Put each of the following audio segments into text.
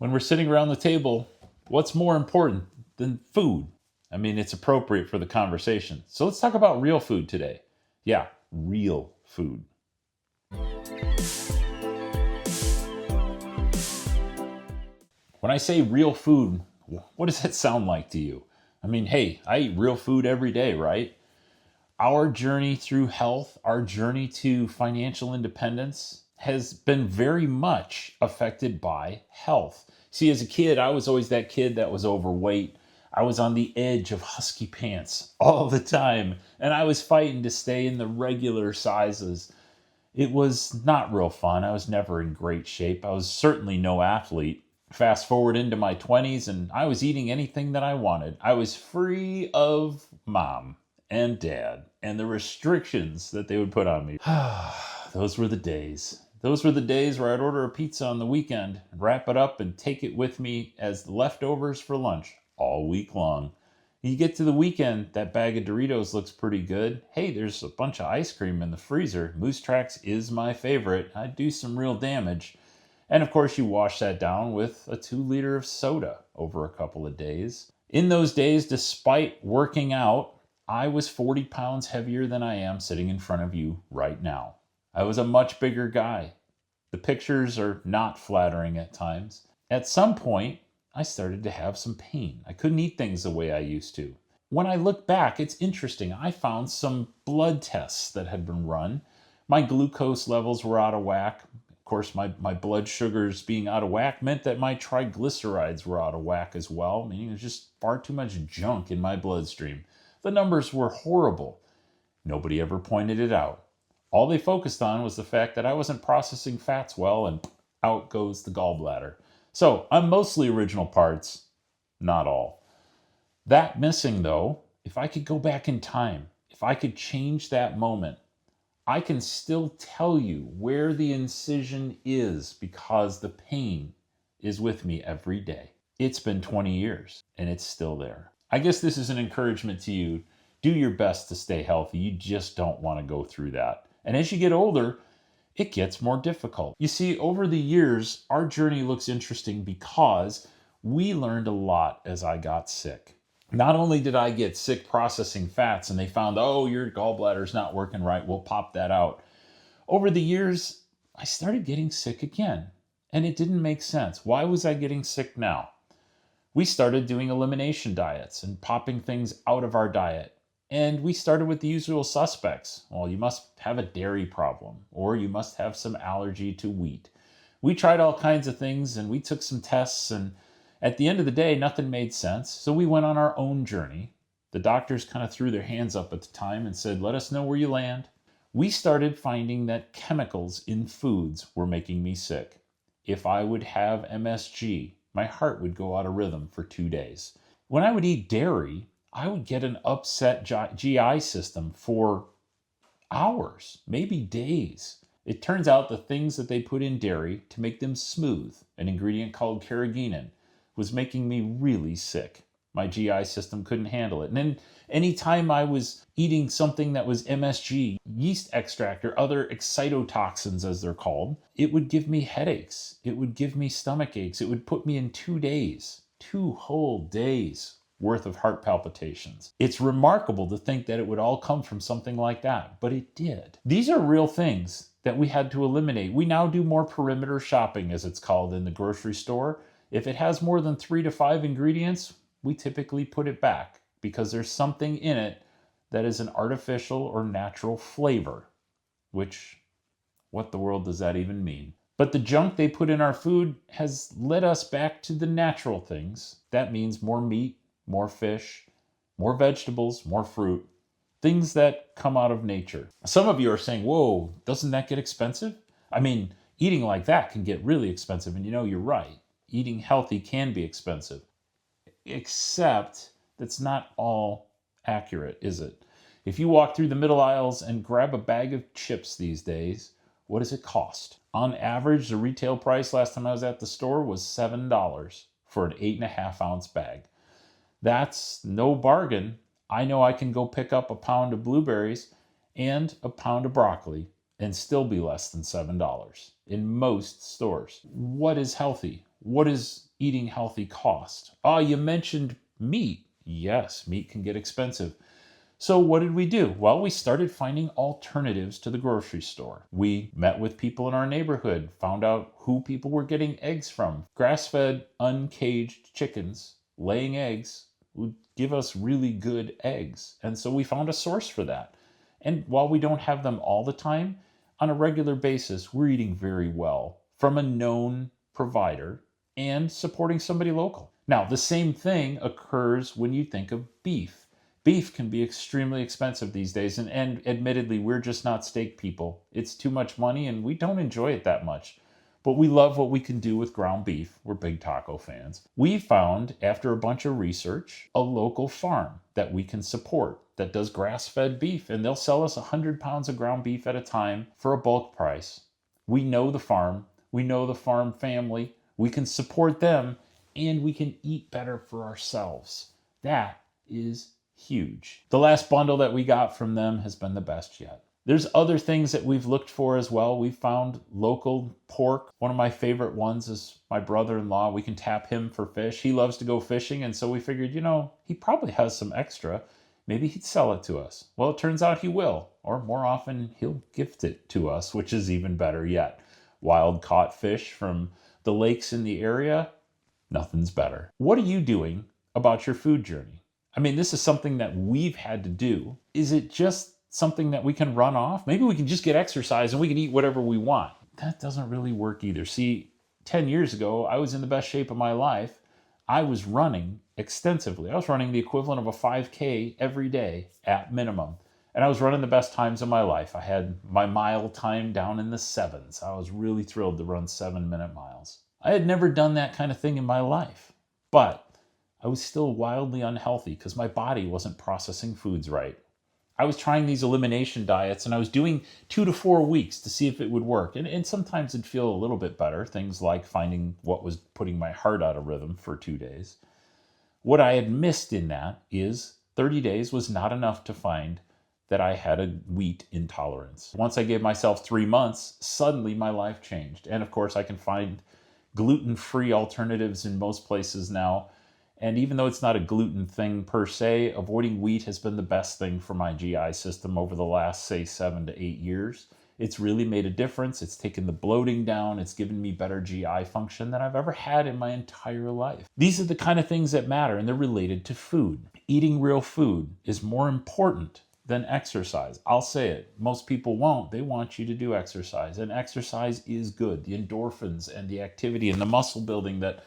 when we're sitting around the table, what's more important than food? I mean, it's appropriate for the conversation. So let's talk about real food today. Yeah, real food. When I say real food, what does that sound like to you? I mean, hey, I eat real food every day, right? Our journey through health, our journey to financial independence has been very much affected by health. See, as a kid, I was always that kid that was overweight. I was on the edge of husky pants all the time, and I was fighting to stay in the regular sizes. It was not real fun. I was never in great shape. I was certainly no athlete. Fast forward into my 20s, and I was eating anything that I wanted. I was free of mom and dad and the restrictions that they would put on me. Those were the days. Those were the days where I'd order a pizza on the weekend, wrap it up, and take it with me as leftovers for lunch all week long. You get to the weekend, that bag of Doritos looks pretty good. Hey, there's a bunch of ice cream in the freezer. Moose Tracks is my favorite. I'd do some real damage. And of course, you wash that down with a 2 liter of soda over a couple of days. In those days, despite working out, I was 40 pounds heavier than I am sitting in front of you right now. I was a much bigger guy. The pictures are not flattering at times. At some point, I started to have some pain. I couldn't eat things the way I used to. When I look back, it's interesting. I found some blood tests that had been run. My glucose levels were out of whack. Of course, my blood sugars being out of whack meant that my triglycerides were out of whack as well, meaning there's just far too much junk in my bloodstream. The numbers were horrible. Nobody ever pointed it out. All they focused on was the fact that I wasn't processing fats well, and out goes the gallbladder. So I'm mostly original parts, not all. That missing, though, if I could go back in time, if I could change that moment, I can still tell you where the incision is because the pain is with me every day. It's been 20 years and it's still there. I guess this is an encouragement to you. Do your best to stay healthy. You just don't want to go through that. And as you get older, it gets more difficult. You see, over the years, our journey looks interesting because we learned a lot as I got sick. Not only did I get sick processing fats and they found, oh, your gallbladder's not working right, we'll pop that out. Over the years, I started getting sick again, and it didn't make sense. Why was I getting sick now? We started doing elimination diets and popping things out of our diet. And we started with the usual suspects. Well, you must have a dairy problem, or you must have some allergy to wheat. We tried all kinds of things, and we took some tests, and at the end of the day, nothing made sense. So we went on our own journey. The doctors kind of threw their hands up at the time and said, let us know where you land. We started finding that chemicals in foods were making me sick. If I would have MSG, my heart would go out of rhythm for 2 days. When I would eat dairy, I would get an upset GI system for hours, maybe days. It turns out the things that they put in dairy to make them smooth, an ingredient called carrageenan, was making me really sick. My GI system couldn't handle it. And then anytime I was eating something that was MSG, yeast extract, or other excitotoxins as they're called, it would give me headaches. It would give me stomach aches. It would put me in 2 days, 2 whole days worth of heart palpitations. It's remarkable to think that it would all come from something like that, but it did. These are real things that we had to eliminate. We now do more perimeter shopping, as it's called, in the grocery store. If it has more than 3 to 5 ingredients, we typically put it back because there's something in it that is an artificial or natural flavor, which, what the world does that even mean? But the junk they put in our food has led us back to the natural things. That means more meat, more fish, more vegetables, more fruit, things that come out of nature. Some of you are saying, whoa, doesn't that get expensive? I mean, eating like that can get really expensive, and you know, you're right. Eating healthy can be expensive, except that's not all accurate, is it? If you walk through the middle aisles and grab a bag of chips these days, what does it cost? On average, the retail price last time I was at the store was $7 for an 8.5 ounce bag. That's no bargain. I know I can go pick up a pound of blueberries and a pound of broccoli and still be less than $7 in most stores. What is healthy? What does eating healthy cost? Oh, you mentioned meat. Yes, meat can get expensive. So what did we do? Well, we started finding alternatives to the grocery store. We met with people in our neighborhood, found out who people were getting eggs from. Grass-fed, uncaged chickens laying eggs would give us really good eggs. And so we found a source for that. And while we don't have them all the time, on a regular basis, we're eating very well from a known provider and supporting somebody local. Now, the same thing occurs when you think of beef. Beef can be extremely expensive these days, and admittedly, we're just not steak people. It's too much money, and we don't enjoy it that much. But we love what we can do with ground beef. We're big taco fans. We found, after a bunch of research, a local farm that we can support that does grass-fed beef, and they'll sell us 100 pounds of ground beef at a time for a bulk price. We know the farm. We know the farm family. We can support them, and we can eat better for ourselves. That is huge. The last bundle that we got from them has been the best yet. There's other things that we've looked for as well. We found local pork. One of my favorite ones is my brother-in-law. We can tap him for fish. He loves to go fishing, and so we figured, he probably has some extra. Maybe he'd sell it to us. Well, it turns out he will, or more often, he'll gift it to us, which is even better yet. Wild caught fish from the lakes in the area, nothing's better. What are you doing about your food journey? I mean, this is something that we've had to do. Is it just something that we can run off? Maybe we can just get exercise and we can eat whatever we want. That doesn't really work either. See, 10 years ago, I was in the best shape of my life. I was running extensively. I was running the equivalent of a 5K every day at minimum. And I was running the best times of my life. I had my mile time down in the 7s. I was really thrilled to run 7-minute miles. I had never done that kind of thing in my life. But I was still wildly unhealthy because my body wasn't processing foods right. I was trying these elimination diets and I was doing 2 to 4 weeks to see if it would work. And sometimes it'd feel a little bit better. Things like finding what was putting my heart out of rhythm for 2 days. What I had missed in that is 30 days was not enough to find that I had a wheat intolerance. Once I gave myself 3 months, suddenly my life changed. And of course I can find gluten-free alternatives in most places now. And even though it's not a gluten thing per se, avoiding wheat has been the best thing for my GI system over the last, say, 7 to 8 years. It's really made a difference. It's taken the bloating down. It's given me better GI function than I've ever had in my entire life. These are the kind of things that matter, and they're related to food. Eating real food is more important than exercise. I'll say it. Most people won't. They want you to do exercise, and exercise is good. The endorphins and the activity and the muscle building that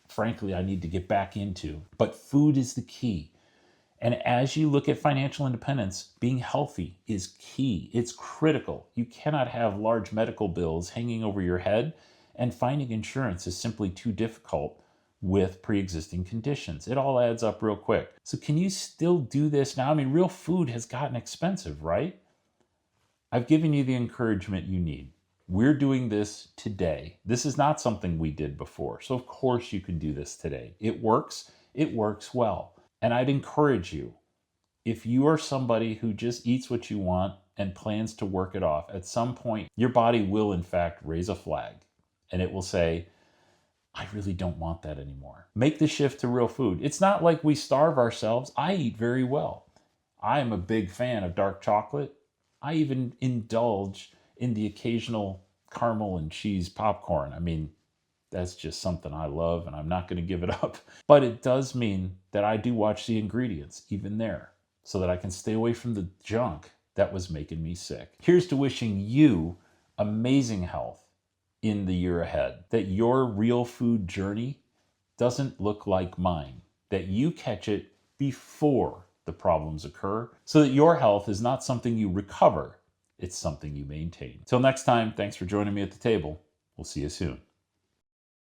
frankly, I need to get back into. But food is the key. And as you look at financial independence, being healthy is key. It's critical. You cannot have large medical bills hanging over your head, and finding insurance is simply too difficult with pre-existing conditions. It all adds up real quick. So can you still do this now? I mean, real food has gotten expensive, right? I've given you the encouragement you need. We're doing this today. This is not something we did before. So of course you can do this today. It works well. And I'd encourage you, if you are somebody who just eats what you want and plans to work it off, at some point, your body will in fact raise a flag and it will say, I really don't want that anymore. Make the shift to real food. It's not like we starve ourselves. I eat very well. I am a big fan of dark chocolate. I even indulge in the occasional caramel and cheese popcorn. I mean, that's just something I love and I'm not going to give it up. But it does mean that I do watch the ingredients, even there, so that I can stay away from the junk that was making me sick. Here's to wishing you amazing health in the year ahead, that your real food journey doesn't look like mine, that you catch it before the problems occur, so that your health is not something you recover, it's something you maintain. Till next time, thanks for joining me at the table. We'll see you soon.